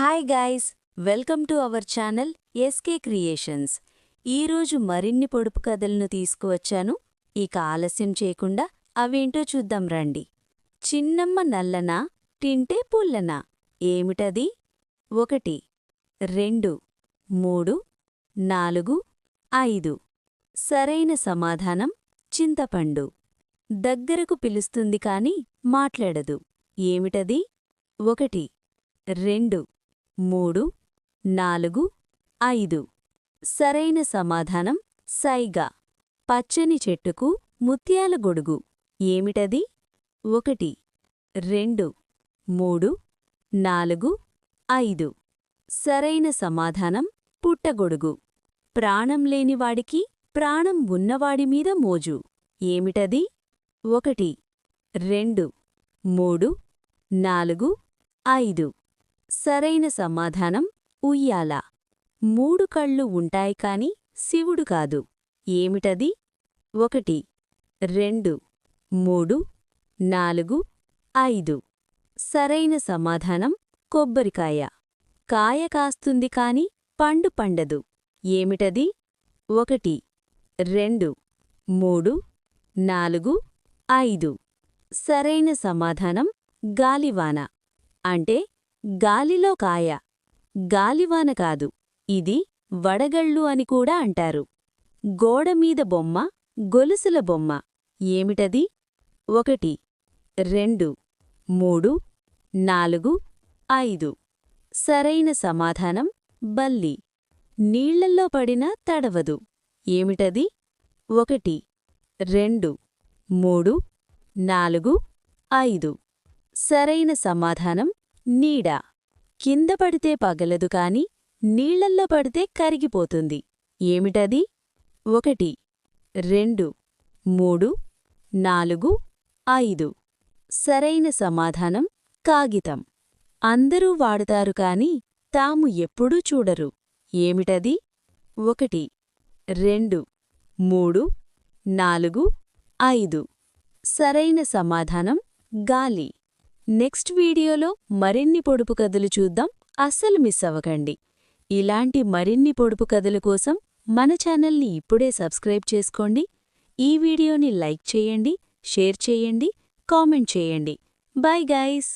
Hi guys, welcome to our channel SK creations. ఈరోజు మరిన్ని పొడుపు కథలను తీసుకువచ్చాను. ఇక ఆలస్యం చేయకుండా అవేంటో చూద్దాం రండి. చిన్నమ్మ నల్లనా, తింటే పుల్లనా? ఏమిటది? 1 2 3 4 5. సరైన సమాధానం చింతపండు. దగ్గరకు పిలుస్తుంది కాని మాట్లాడదు. ఏమిటది? 1 2 3 4 5. సరైన సమాధానం సైగ. పచ్చని చెట్టుకు ముత్యాల గొడుగు. ఏమిటది? 1 2 3 4 5. సరైన సమాధానం పుట్టగొడుగు. ప్రాణం లేనివాడికి ప్రాణం ఉన్నవాడిమీద మోజు. ఏమిటది? 1 2 3 4 5. సరైన సమాధానం ఉయ్యాల. 3 కళ్ళు ఉంటాయి కాని శివుడు కాదు. ఏమిటది? 1 2 3 4 5. సరైన సమాధానం కొబ్బరికాయ. కాయ కాస్తుంది కాని పండు పండదు. ఏమిటది? 1 2 3 4 5. సరైన సమాధానం గాలివాన. అంటే గాలిలో కాయ. గాలివాన కాదు, ఇది వడగళ్ళు అని కూడా అంటారు. గోడమీద బొమ్మ, గొలుసుల బొమ్మ. ఏమిటది? 1 2 3 4 5. సరైన సమాధానం బల్లి. నీళ్లల్లో పడినా తడవదు. ఏమిటది? 1 2 3 4 5. సరైన సమాధానం నీడ. కింద పడితే పగలదు కాని నీళ్లల్లో పడితే కరిగిపోతుంది. ఏమిటది? 1 2 3 4 5. సరైన సమాధానం కాగితం. అందరూ వాడుతారు కాని తాము ఎప్పుడూ చూడరు. ఏమిటది? 1 2 3 4 5. సరైన సమాధానం గాలి. నెక్స్ట్ వీడియోలో మరిన్ని పొడుపు కథలు చూద్దాం. అస్సలు మిస్ అవ్వకండి. ఇలాంటి మరిన్ని పొడుపు కథల కోసం మన ఛానల్ని ఇప్పుడే సబ్స్క్రైబ్ చేసుకోండి. ఈ వీడియోని లైక్ చేయండి, షేర్ చేయండి, కామెంట్ చేయండి. Bye guys.